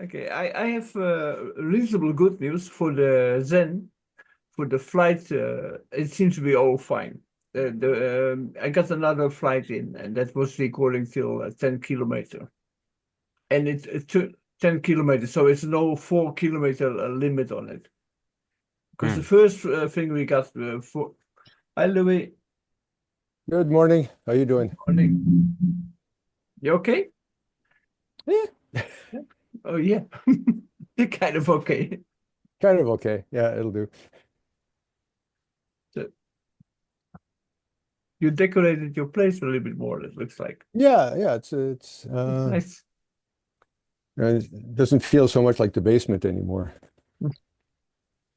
Okay, I have reasonable good news for the Zen. For the flight, it seems to be all fine. I got another flight in, and that was recording till 10 kilometer, and it took 10 kilometers, so it's no 4 kilometer limit on it. Because the Hmm. first thing we got for, hi Louis, Good morning. How you doing? morning. You okay? Yeah, Yeah. Oh yeah, you're kind of okay. kind of okay. Yeah, it'll do. So you decorated your place a little bit more. It looks like Yeah, it's it's nice. it doesn't feel so much like the basement anymore.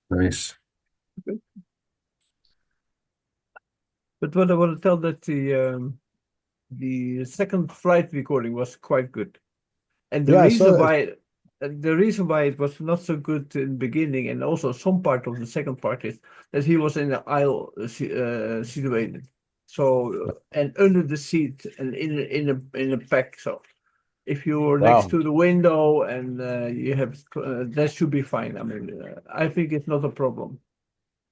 Nice. But what I want to tell that the second flight recording was quite good, and Yeah, I saw that. the reason why it was not so good in the beginning, and also some part of the second part is that he was in the aisle situated, so and under the seat and in a pack. So if you're next Wow. to the window and you have that should be fine. I mean, I think it's not a problem.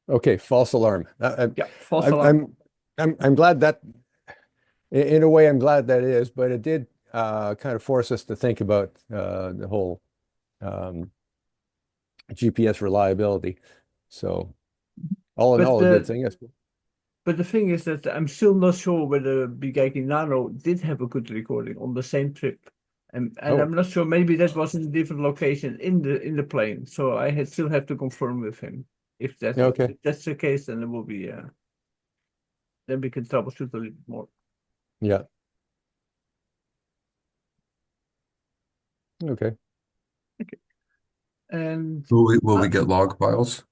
Okay, false alarm. Yeah, false I'm alarm. I'm I'm glad that in a way I'm glad that is, but it did kind of force us to think about the whole um, GPS reliability. So all in But all, a good the thing. Yes. But the thing is that I'm still not sure whether bGeigieZen Nano did have a good recording on the same trip. And Oh, I'm not sure, maybe that was in a different location in the plane. So I still have to confirm with him. yeah, okay. If that's the case, then it will be then we can troubleshoot a little bit more. Yeah. Okay. Okay. And Will we uh, get log files?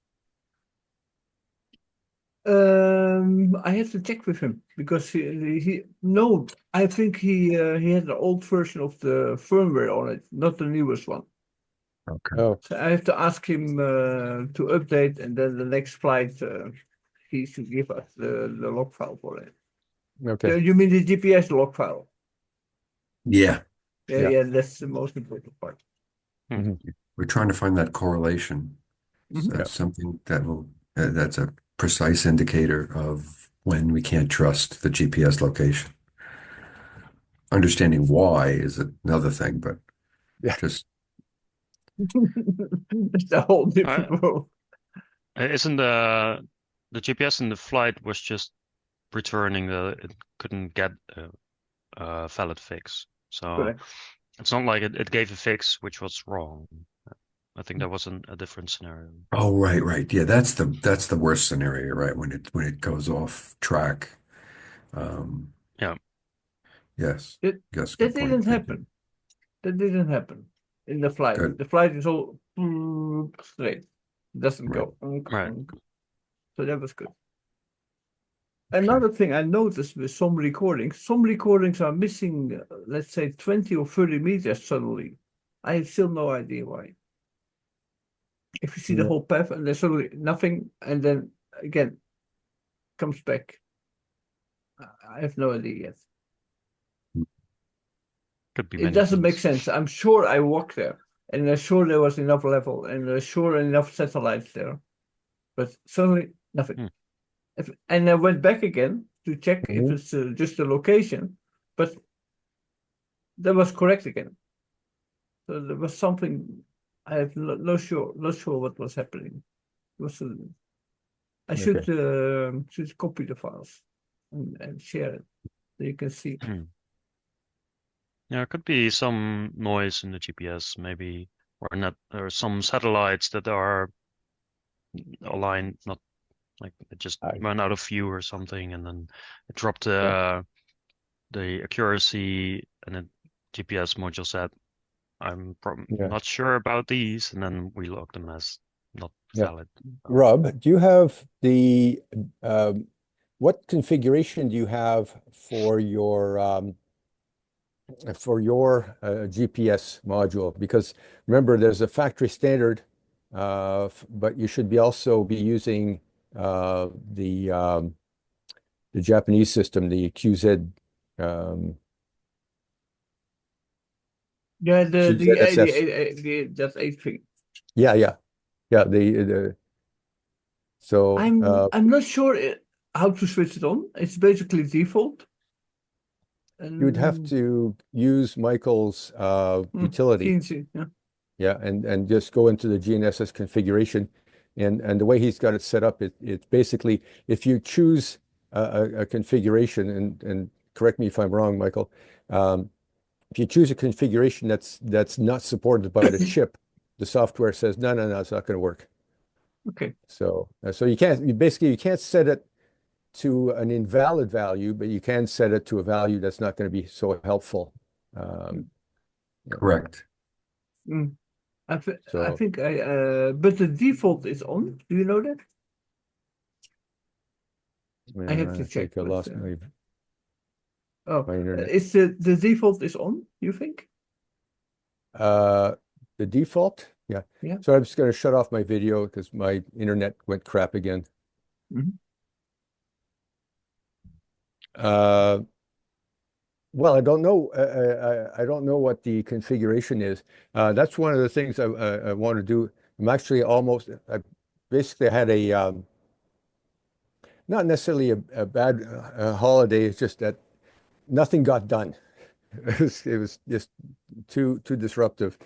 I have to check with him because he no, I think he had the old version of the firmware on it, not the newest one. Okay. Oh, So I have to ask him to update, and then the next flight he should give us the log file for it. okay. You mean the GPS log file? Yeah, Yeah, Yeah. yeah, that's the most important part. Hmm. Mhm. We're trying to find that correlation. Mhm. Yeah. Something that's a precise indicator of when we can't trust the GPS location. Understanding why is another thing, but Yeah. just It's a whole Uh, different world. isn't the GPS in the flight was just returning that it couldn't get a valid fix. So Correct. it's not like it gave a fix which was wrong. I think that was a different scenario. oh right. Yeah, that's the worst scenario, right? When it goes off track. Um, Yeah. yes. That Yes, that good point. didn't Thank you. happen. That didn't happen in the flight. Good. The flight is all straight. It doesn't Right. go. Right. So that was good. Another thing I noticed with some recordings are missing, let's say 20 or 30 meters suddenly. I have still no idea why. If you see the Yeah. whole path and there's suddenly nothing, and then again comes back. I have no idea yet. Could be It many doesn't make things. sense. I'm sure I walked there, and I'm sure there was enough level, and there's sure enough satellites there, but suddenly nothing. Hmm. And I went back again to check if Mhm. it's just the location, but that was correct again. So there was something I have not sure what was happening. It was I Okay. should copy the files and share it so you can see. Hmm. Yeah, it could be some noise in the GPS, maybe, or not, or some satellites that are aligned, not like it just I, ran out of view or something, and then it dropped yeah. the accuracy, and the GPS module said, I'm Yeah. not sure about these, and then we log them as not Yeah. valid. Rob, do you have the what configuration do you have for your GPS module? Because remember, there's a factory standard, but you should be also be using uh, the um, the Japanese system, the QZ. Um, Yeah, GZSS. that 8 thing. Yeah. So I'm not sure how to switch it on. It's basically default. you'd have And to use Michael's utility. CNC, yeah. Yeah, and just go into the GNSS configuration, and the way he's got it set up, it's basically if you choose a configuration, and correct me if I'm wrong, Michael, if you choose a configuration that's not supported by the chip, the software says no, it's not going to work. Okay. So you can't set it to an invalid value, but you can set it to a value that's not going to be so helpful. Correct. Mm. I So think but the default is on. Do you know that? I have to I check. think I but, lost oh, my internet. is the default is on, you think? The default? Yeah. Yeah. So I'm just going to shut off my video because my internet went crap again. Mhm. Well, I don't know. I don't know what the configuration is. That's one of the things I want to do. I'm actually almost. I basically had a not necessarily a bad holiday. It's just that nothing got done. It was just too disruptive.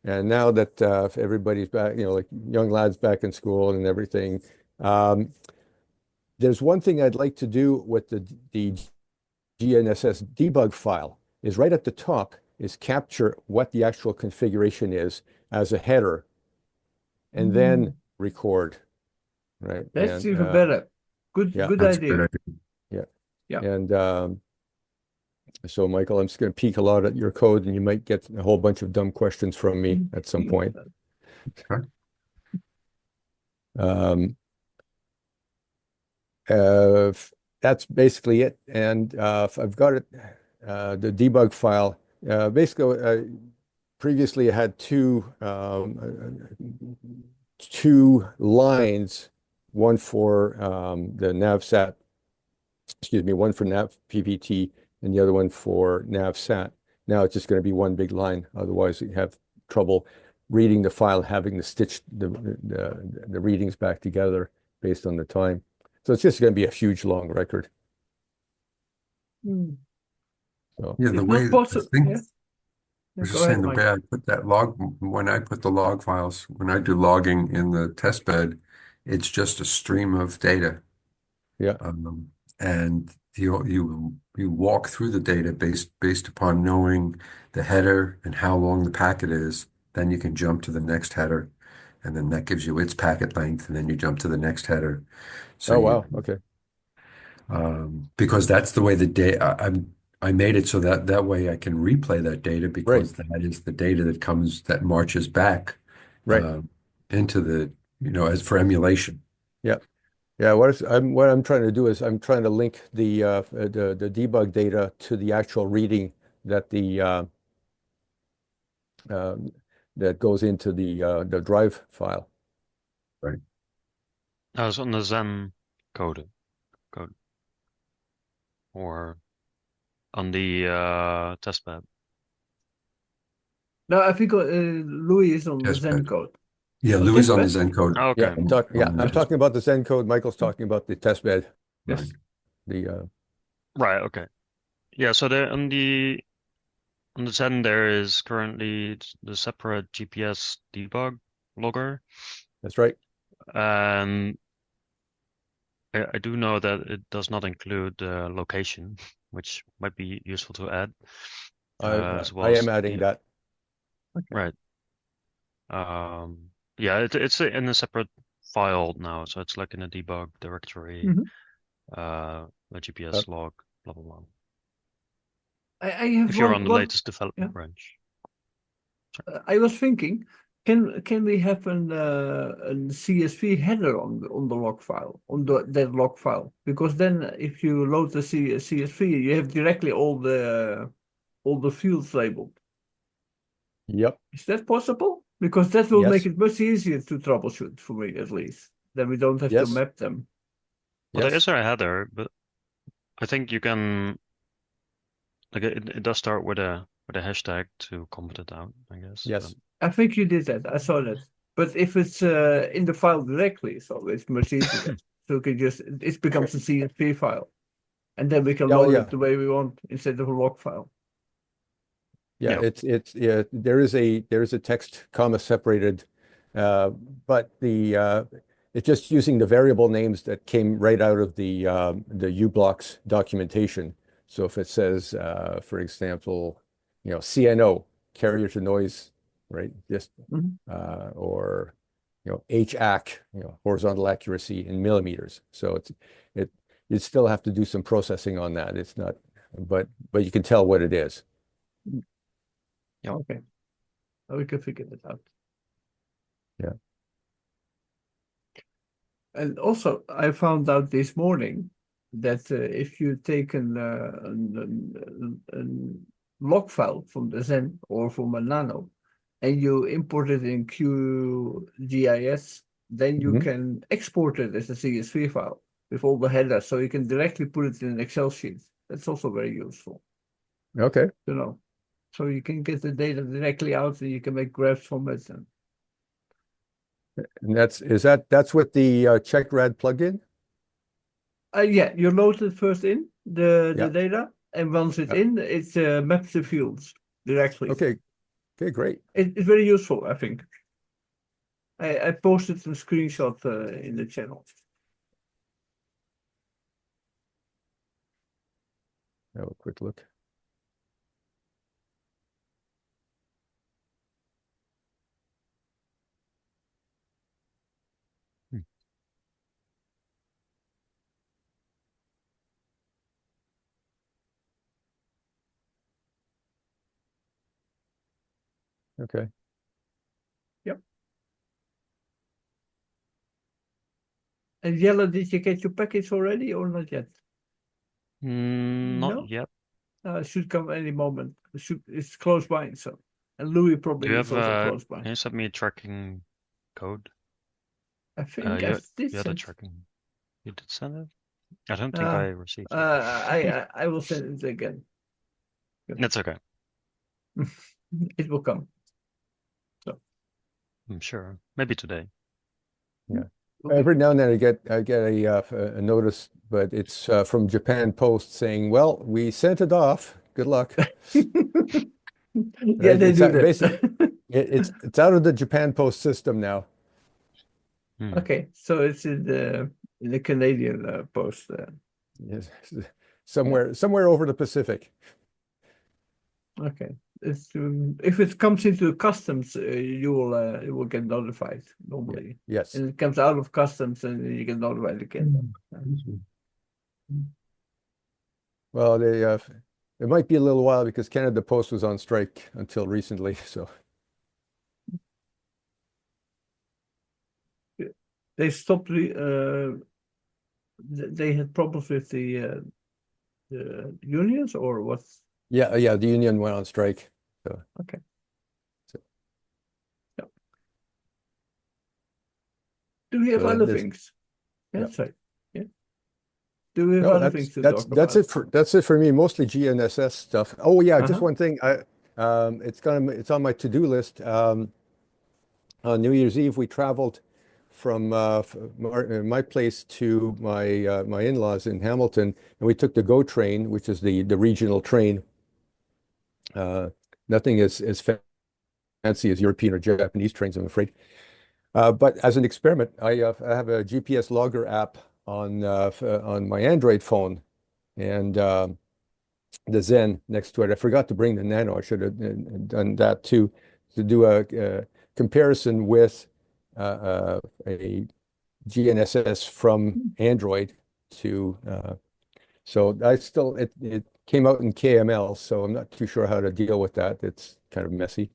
And now that everybody's back, like young lads back in school and everything, there's one thing I'd like to do with the GNSS debug file is right at the top is capture what the actual configuration is as a header and then record, right? That's And even better. Good yeah, good That's a idea. good idea. yeah. Yeah. And so, Michael, I'm just going to peek a lot at your code, and you might get a whole bunch of dumb questions from me at some point. Okay. Um, that's basically it. And I've got it, the debug file. Basically, previously I had two lines, one for the NavSat, one for nav PPT and the other one for NavSat. Now it's just going to be one big line. Otherwise, you have trouble reading the file, having to stitch the readings back together based on the time. So it's just going to be a huge long record. Mm. So Yeah, the It's way not I possible. think Yeah. I was Go just saying ahead, the Mike. way I put that when I put the log files, when I do logging in the test bed, it's just a stream of data. yeah. And you walk through the data based upon knowing the header and how long the packet is. Then you can jump to the next header, and then that gives you its packet length, and then you jump to the next header. So Oh, wow. Okay. because that's the way the data I made it so that way I can replay that data Right. because that is the data that marches back Right. into the as for emulation. Yeah. Yeah. What I'm trying to do is I'm trying to link the debug data to the actual reading that that goes into the drive file. Right. That was on the Zen code, or on the testbed. No, I think Louis is on the Test Zen bed. code. Yeah, Oh, Louis test on the bed? Zen code. Okay. Yeah. I'm talking about the Zen code. Michael's talking about the test bed. Yes. Right. The Right. Okay. Yeah. So there on the Zen there is currently the separate GPS debug logger, that's right. and I do know that it does not include location, which might be useful to add, as well I as am adding that. right. Yeah, it's in a separate file now, so it's like in a debug directory, Mhm. a GPS log, blah blah blah. I have If you're on the one. latest development branch. I was thinking, can we have a CSV header on the log file that log file? Because then if you load the CSV, you have directly all the fields labeled. Yep. Is that possible? Because that will make Yes. it much easier to troubleshoot for me at least. Then we don't have to Yes. map them. Well, there Yes. is a header, but I think you can like it does start with a with a hashtag to comment it out, I guess. Yes. I think you did that. I saw that. But if it's in the file directly, so it's much easier. So we can just it becomes a CSV file, and then we can Oh, load yeah. it the way we want instead of a log file. Yeah, Yeah. yeah, there is a text comma separated, but it's just using the variable names that came right out of the uBlocks documentation. So if it says, for example, CNO, carrier to noise, right? Just Mhm. or HAC, horizontal accuracy in millimeters. So it you still have to do some processing on that. It's not, but you can tell what it is. Yeah. Okay. We can figure that out. Yeah. And also, I found out this morning that if you take a log file from the Zen or from a Nano, and you import it in QGIS, then you Mhm. can export it as a CSV file with all the headers, so you can directly put it in an Excel sheet. That's also very useful, Okay. you know. So you can get the data directly out, and you can make graphs from it. And And that's with the CheckRAD plugin? yeah, you load it first in the Yeah. data, and once it's Yeah. in, it maps the fields directly. Okay. Okay, great. It's very useful, I think. I posted some screenshot in the channel. Have a quick look. Hmm. Okay. Yep. And Yella, did you get your package already or not yet? Not No? yet. It should come any moment. It's close by, so. And Louis Do probably you is have also close by. can you send me a tracking code? I think I did You had a send. tracking. You did send it? I don't think I received it. I will send it again. That's okay. It will come. So I'm sure. Maybe today. Yeah. will be Every good. now and then I get a notice, but it's from Japan Post saying, "Well, we sent it off. Good luck." Yeah, Right? they It's do basically that. it's out of the Japan Post system now. Hmm. Okay, so it's in the Canadian post. Yes. Yeah. Somewhere over the Pacific. Okay. It's if it comes into customs, you will get notified normally. Yes. And it comes out of customs, and you get notified again. Well, it might be a little while because Canada Post was on strike until recently. So They stopped they had problems with the unions or what? yeah, the union went on strike. So Okay. So- Yeah. Do we have so other there's things? Yeah, yeah. sorry. Yeah. Do we have No, other things to talk that's about? that's it for me. Mostly GNSS stuff. Oh yeah, just Uh-huh. one thing. It's on my to-do list. On New Year's Eve, we traveled from my place to my in-laws in Hamilton, and we took the GO train, which is the regional train. Nothing as fancy as European or Japanese trains, I'm afraid. But as an experiment, I have a GPS logger app on my Android phone, and the Zen next to it. I forgot to bring the Nano. I should have done that too, to do a comparison with a GNSS from Android to. So it came out in KML, so I'm not too sure how to deal with that. It's kind of messy.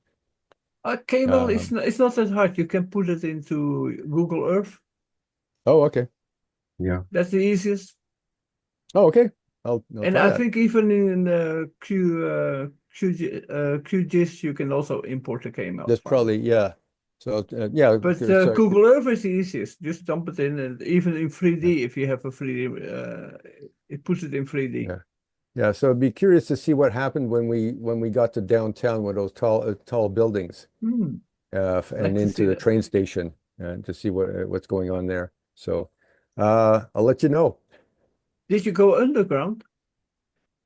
Cable is Um, it's not that hard. You can put it into Google Earth. oh, okay. Yeah. That's the easiest. Oh, okay. I'll And try I that. think even in QGIS, you can also import the KML That's file. probably yeah. So yeah. But So Google Earth is the easiest. Just dump it in, and even in 3D, if you have a 3D, it puts it in 3D. yeah. Yeah, so I'd be curious to see what happened when we got to downtown with those tall buildings Hmm, and like to see into the that. train station and to see what's going on there. So I'll let you know. Did you go underground?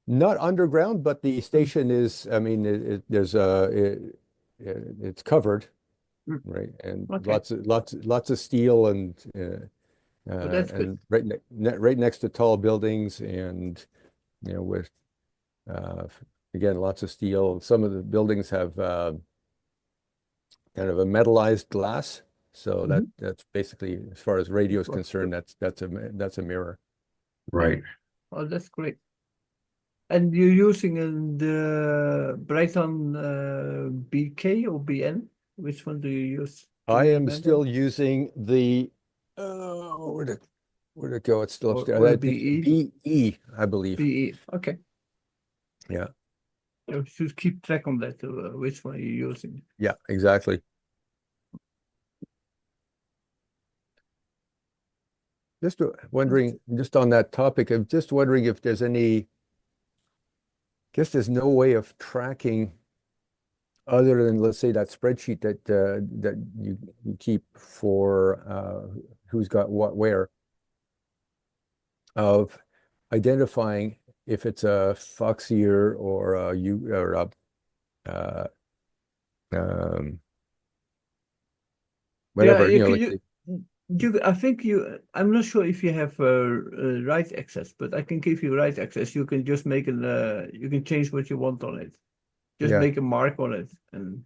Not underground, but the Hmm, station is, I mean, there's it's covered, hmm, right? And okay, lots of steel well, that's good. and right next to tall buildings and with uh, again lots of steel. Some of the buildings have kind of a metallized glass, so Mhm. that's basically as far as radio is Well, concerned, that's a mirror. Right. oh, that's great. And you're using the Brighton BK or BN? Which one do you use? Do I you am remember? still using the where'd it go? It's still upstairs. Or I the think it's BE? BE, I believe. BE. Okay. Yeah, You should keep track on that, which one you're using. yeah, exactly. Just wondering, just on that topic, I'm just wondering if there's any, guess there's no way of tracking other than, let's say, that spreadsheet that you keep for who's got what where, of identifying if it's a Foxier or a you or a uh, um, Yeah, whatever, like I think I'm not sure if you have write access, but I can give you write access. You can just you can change what you want on it. Just yeah, make a mark on it, and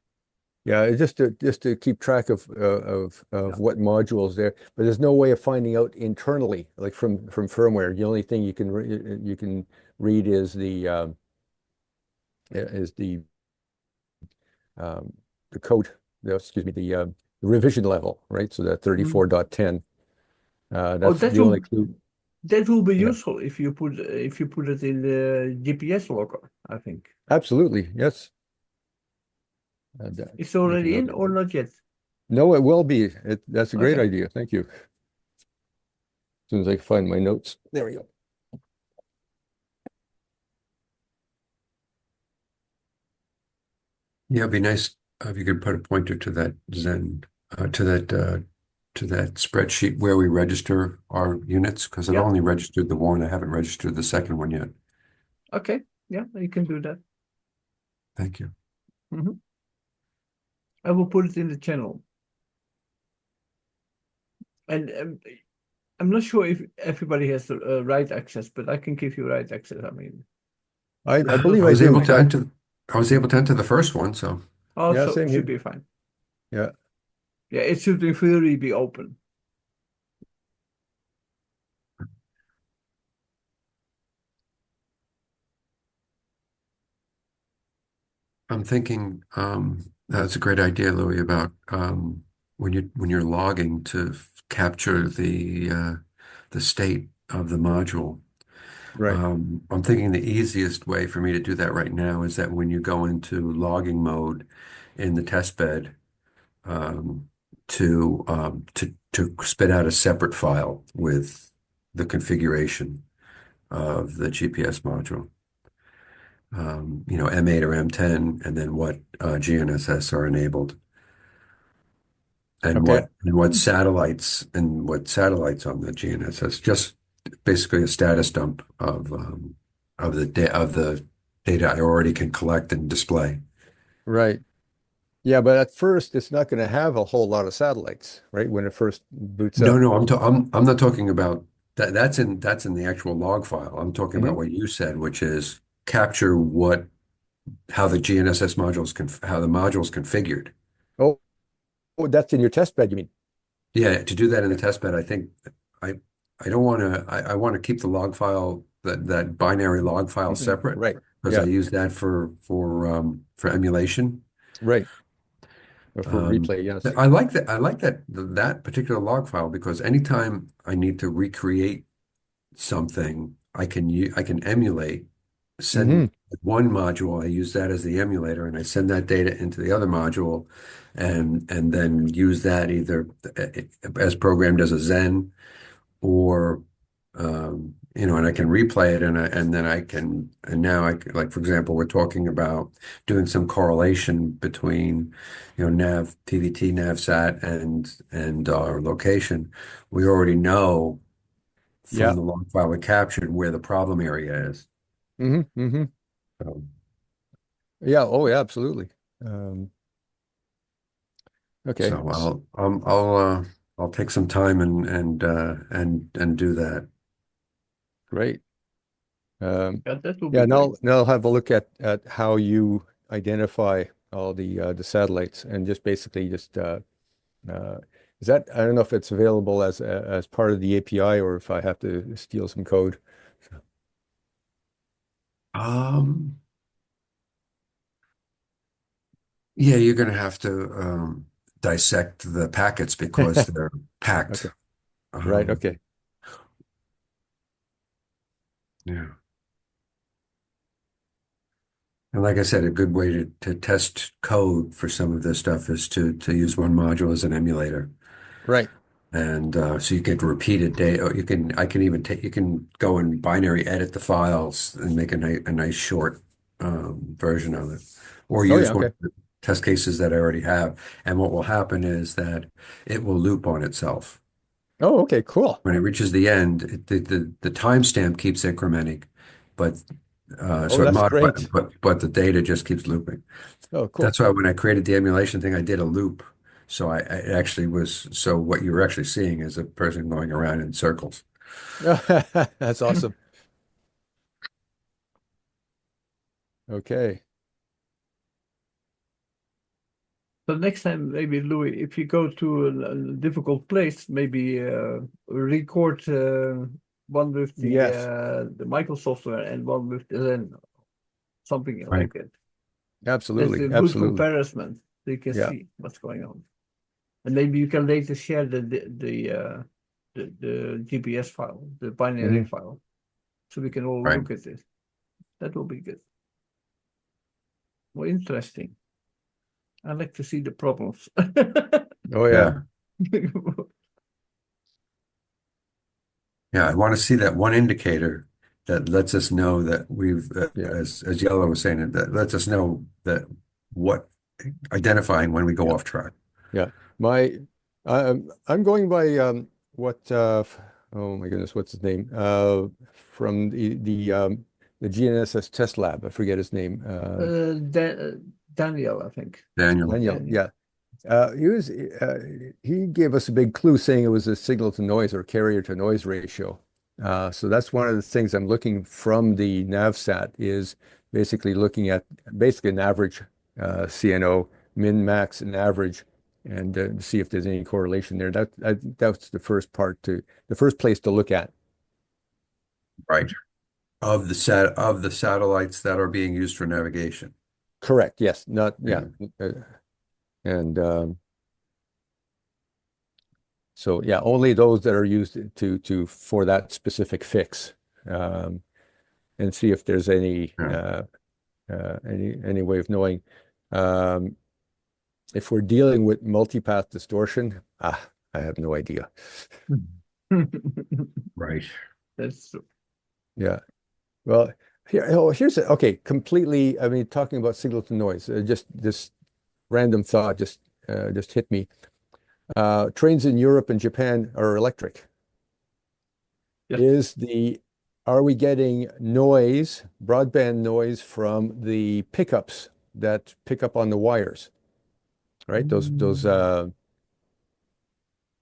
yeah, it's just to keep track yeah. of what modules there, but there's no way of finding out internally, like from firmware. The only thing you can read is um, the code, excuse me, the revision level, right? So that Mm. 34.10. Oh, That's the only clue. that will be Yeah, useful if you put it in the GPS logger, I think. absolutely. Yes. It's Make a already note in of or that. not yet? No, it will be. That's a great Okay. idea. Thank you. As soon as I can find my notes. There we go. Yeah, it'd be nice if you could put a pointer to that Zen, to that spreadsheet where we register our units, because I've Yeah. only registered the one. I haven't registered the second one yet. Okay. Yeah, you can do that. Thank you. Mhm. I will put it in the channel. And I'm not sure if everybody has the right access, but I can give you right access. I mean, I it's not believe I I was super do. able to I difficult. enter. I was able to enter the first one, so Yeah, Also, same should here. be fine. Yeah. Yeah, it should in theory be open. I'm thinking that's a great idea, Louis, about when you're logging to capture the state of the module. Right. I'm thinking the easiest way for me to do that right now is that when you go into logging mode in the test bed, um, to spit out a separate file with the configuration of the GPS module. M8 or M10, and then what GNSS are enabled, and Okay. what satellites on the GNSS. Just basically a status dump of the data I already can collect and display. Right. Yeah, but at first it's not going to have a whole lot of satellites, right? When it first boots No, up. no, I'm not talking about that. That's in the actual log file. I'm talking about Hmm. what you said, which is capture how the GNSS modules how the module's configured. Oh, oh, that's in your test bed, you mean? Yeah, to do that in the Yeah. test bed, I think I I don't want to. I want to keep the log file, that binary log file, Hmm. separate, Right. because I Yeah. use that for emulation. Right. For Um, replay, yes. I like that. I like that particular log file because anytime I need to recreate something, I can emulate. Hmm. Send one module. I use that as the emulator, and I send that data into the other module, and then use that either as programmed as a Zen or and I can replay it, and then and now like, for example, we're talking about doing some correlation between, nav, TVT, NavSat, and our location. We already know from Yeah. the log file we captured where the problem area is. Mm-hmm. So, Yeah. Oh, yeah, absolutely. Um, okay. so I'll take some time and do that. Great. Yeah, that will Yeah, be great. now I'll have a look at how you identify all the satellites and just basically just uh, is that I don't know if it's available as part of the API or if I have to steal some code. So, Um, yeah, you're going to have to dissect the packets because they're packed. okay. Right. Um, Okay. yeah. And like I said, a good way to test code for some of this stuff is to use one module as an emulator. Right. And so you get repeated data. I can even take, you can go and binary edit the files and make a nice short version of it, or Oh use yeah. one Okay. of the test cases that I already have. And what will happen is that it will loop on itself. Oh, okay. Cool. When it reaches the end, the timestamp keeps incrementing, but Oh, so it that's modifies, great. but the data just keeps looping. Oh, cool. That's why when I created the emulation thing, I did a loop. So it actually was, so what you were actually seeing is a person going around in circles. That's awesome. Okay. So next time, maybe Louis, if you go to a difficult place, maybe record one with Yes. the Microsoft software and one with the Zen, something Right. like that. That's Absolutely. a good Absolutely. comparison. So you can Yeah. see what's going on, and maybe you can later share the GPS file, the binary Hmm. file, so we can all Right. look at it. That will be good. Well, interesting. I like to see the problems. Oh yeah. Yeah. Yeah. I want to see that one indicator that lets us know that we've, Yeah. as Yellow was saying, that lets us know that what identifying when we go Yeah. off track. Yeah. My I'm going by what oh my goodness, what's his name? From the GNSS test lab. I forget his name. Daniel, I think. Daniel. Daniel. Daniel. Yeah. He gave us a big clue saying it was a signal to noise or carrier to noise ratio. So that's one of the things I'm looking from the NavSat is basically looking at basically an average CNO, min, max, and average, and see if there's any correlation there. That's the first place to look at. Right. Of the satellites that are being used for navigation. Correct. Yes. Not yeah. Yeah. And So yeah, only those that are used to for that specific fix, um, and see if there's Yeah. any way of knowing um, if we're dealing with multipath distortion. I have no idea. Right. That's Yeah. Well, here's okay. Completely. I mean, talking about signal to noise. Just this random thought just hit me. Trains in Europe and Japan are electric. yes. Are we getting noise, broadband noise from the pickups that pick up on the wires, right? Those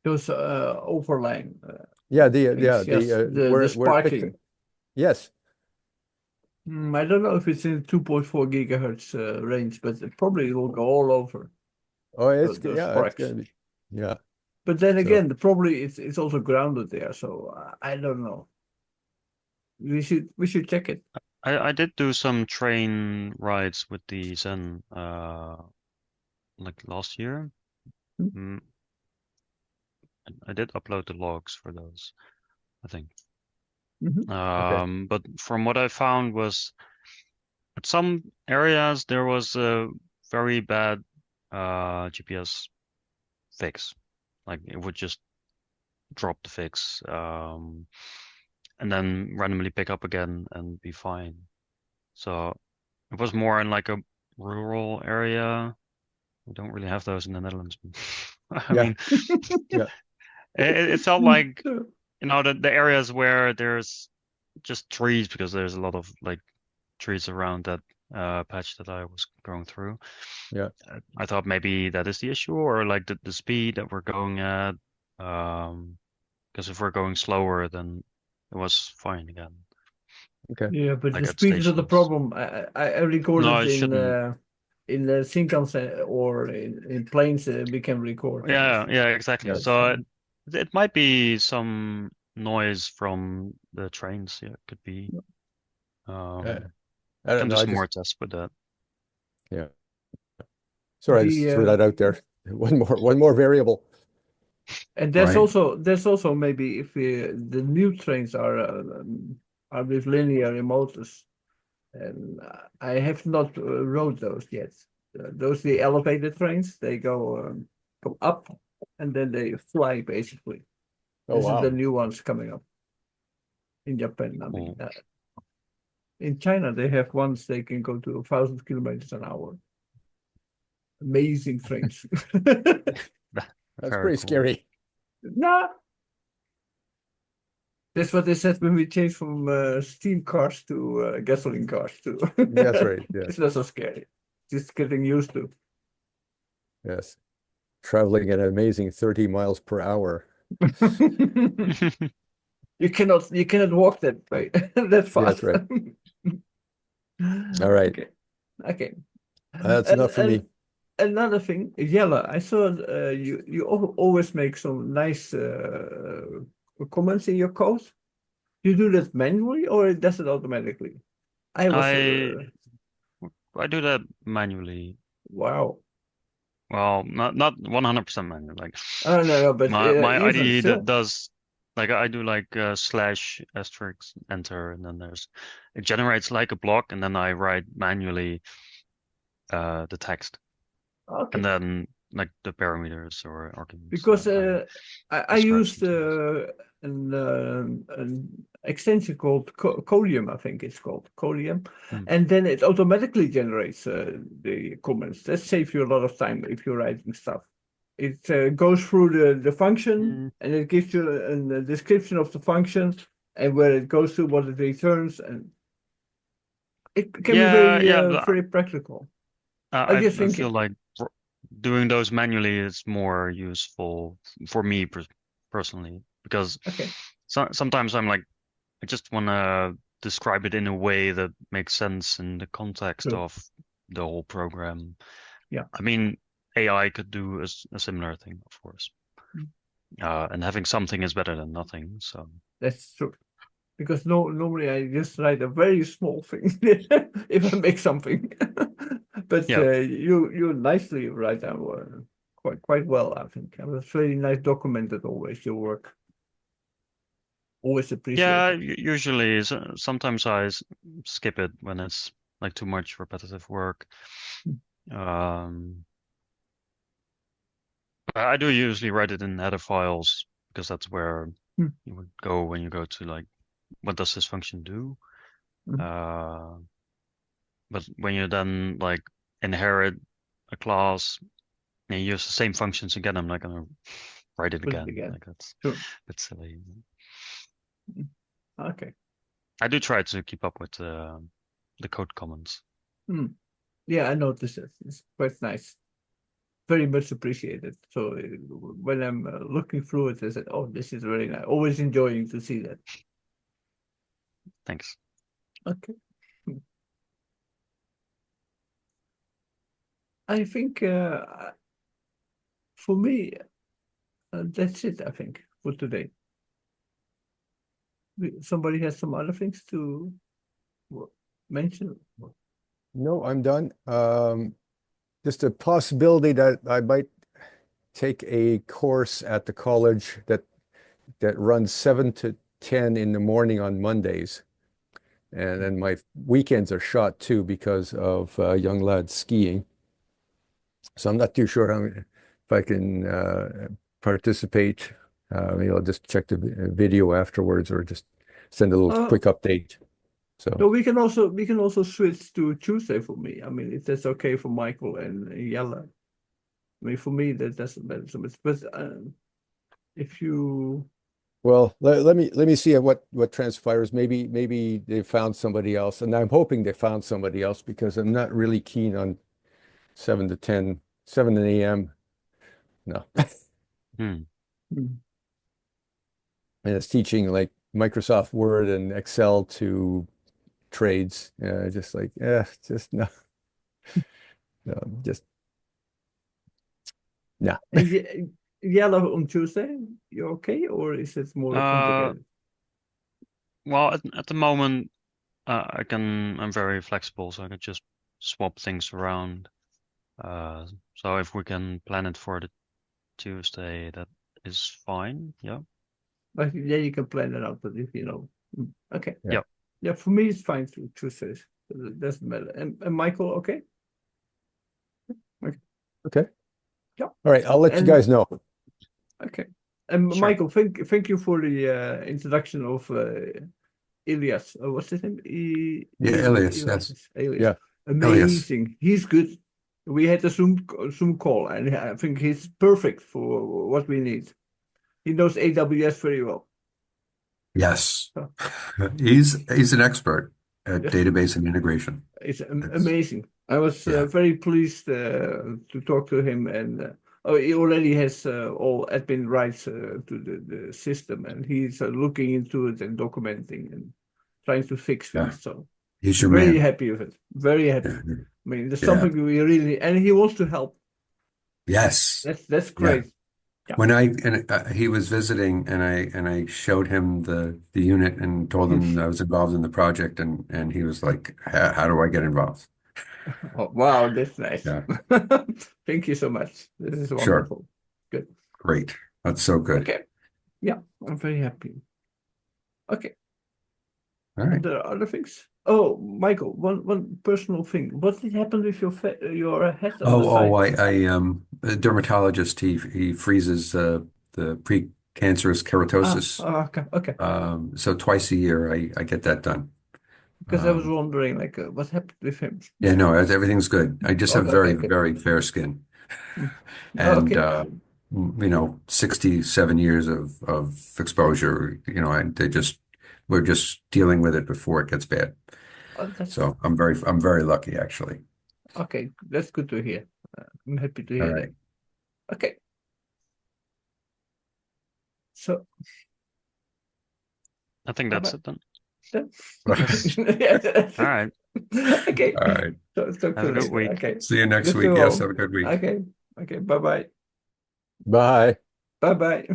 overlaying Yeah, things, yes. The where it picked, sparking. yes. I don't know if it's in 2.4 gigahertz range, but it probably will go all over Oh, those it's sparks. gonna be, yeah. But then So, again, probably it's also grounded there, so I don't know. We should check it. I did do some train rides with the Zen like last year. Hmm? Mm, I did upload the logs for those, I think. Mhm. okay. But from what I found was at some areas there was a very bad GPS fix. Like it would just drop the fix. and then randomly pick up again and be fine. So it was more in like a rural area. We don't really have those in the Netherlands. I Yeah. mean, Yeah. it felt like, the areas where there's just trees, because there's a lot of like trees around that patch that I was going through. Yeah. I thought maybe that is the issue, or like the speed that we're going at. Because if we're going slower, then it was fine again. Okay. Yeah, but Like the at speed is not the stations. problem. I No, recorded it shouldn't. in the Shinkansen or in planes. We can record things. Yeah, exactly. Yeah. That's So fine. it might be some noise from the trains. Yeah, it could be. I Um, don't can do know. I some just more tests with that. Yeah. Sorry, I just threw The that out there. One more variable. and Right. there's also maybe if the new trains are with linear motors, and I have not rode those yet. Those the elevated trains, they go up and then they fly basically. Oh, This is wow. the new ones coming up in Japan. I mean, Cool. in China they have ones they can go to 1,000 kilometers an hour. Amazing trains. That's Very pretty cool. scary. Nah, that's what they said when we changed from steam cars to gasoline cars too. That's right. Yes. It's not so scary. Just getting used to. Yes. Traveling at an amazing 30 miles per hour. You cannot walk that way that That's fast. right. All right. Okay. Okay. That's And enough for me. another thing, Jelle, I saw you always make some nice comments in your code. You do that manually or it does it automatically? I was I do that manually. wow. Well, not 100% manual. Like Oh no, but my even IDE that still. does, like, I do like slash asterisk enter, and then it generates like a block, and then I write manually the text, Okay. and then like the parameters or arguments Because that I describe used something. an extension called Colium, I think it's called Colium, Hmm. and then it automatically generates the comments. That saves you a lot of time if you're writing stuff. It goes through the function and it gives you a description of the function and where it goes to, what it returns, and it can be Yeah, very yeah. But very practical. I I just I think feel like doing those manually is more useful for me personally, because okay, sometimes I'm like, I just want to describe it in a way that makes sense in the context true, of the whole program. yeah. I mean, AI could do a similar thing, of course. And having something is better than nothing. So That's true. Because normally I just write a very small thing if I make something. But yeah, you nicely write down quite well, I think. It was very nice documented always your work. Always yeah. appreciated. Usually, sometimes I skip it when it's like too much repetitive work. Um, I do usually write it in header files, because that's where Hmm. you would go when you go to like, what does this function do? Hmm. But when you then like inherit a class and you use the same functions again, I'm not gonna write it Put it again. again. Like, that's Sure. a bit silly. Okay. I do try to keep up with the code comments. Hmm. Yeah, I noticed it. It's quite nice. Very much appreciated. So when I'm looking through it, I said, "Oh, this is very nice." Always enjoying to see that. Thanks. Okay. I think for me, that's it, I think, for today. Somebody has some other things to mention? No, I'm done. Just a possibility that I might take a course at the college that runs 7 to 10 in the morning on Mondays. And then my weekends are shot too because of young lads skiing. So I'm not too sure if I can participate. Maybe I'll just check the video afterwards or just send a little Uh, quick update. No, So, we can also switch to Tuesday for me. I mean, if that's okay for Michael and Jelle. I mean, for me that doesn't matter so much. But if you, well, let me see what transpires. Maybe they found somebody else, and I'm hoping they found somebody else because I'm not really keen on 7 to 10, 7 a.m. No. Hmm. Hmm. And it's teaching like Microsoft Word and Excel to trades. Just like, just no, no, just no. and Jelle on Tuesday, you okay, or is it more Uh, complicated? well, at the moment, I'm very flexible, so I can just swap things around. So if we can plan it for the Tuesday, that is fine. Yeah. But yeah, you can plan it out. But if you know, okay, Yeah. Yep. yeah, for me it's fine to Tuesdays. It doesn't matter. And Michael, okay, Okay. yeah, All right. I'll let you and guys know. okay. And Sure. Michael, thank you for the introduction of Elias. What's his name? Yeah, Elias, yes. Elias. Yeah. Elias. Amazing. He's good. We had a Zoom call, and I think he's perfect for what we need. He knows AWS very well. Yes. So, He's an expert at yes, database and integration. it's It's amazing. I was yeah. very pleased to talk to him, and oh, he already has all admin rights to the system, and he's looking into it and documenting and trying to fix Yeah. things. So He's your very man. happy with it. Very happy. Yeah. I mean, there's Yeah. something we really, and he wants to help. Yes. That's Yeah. great. Yeah. When he was visiting and I showed him the unit and told him I was involved in the project and he was like, how do I get involved? Oh, wow, that's nice. Yeah. Thank you so much. This is Sure. wonderful. Good. Great. That's so good. Okay. Yeah, I'm very happy. Okay. All right. And there are other things. Oh, Michael, one personal thing. What did happen with your head on the Oh, side? a dermatologist, he freezes the precancerous keratosis. Okay, okay. So twice a year I get that done. Because I was Um, wondering, like, what happened with him? yeah, no, everything's good. I just have Okay, okay, very, okay. very fair skin. Mm. And Okay. 67 years of exposure, and we're just dealing with it before it gets bad. Oh, that's So I'm very lucky actually. okay. That's good to hear. I'm happy to All hear that. right. Okay. So, I think that's bye-bye. it then. Then. Yes. Yeah, that's All it. right. Okay. All right. So, talk Have to a you good later. week. Okay. See you next You week. too Yes, all. have a good week. Okay. Okay. Bye-bye. Bye. Bye-bye.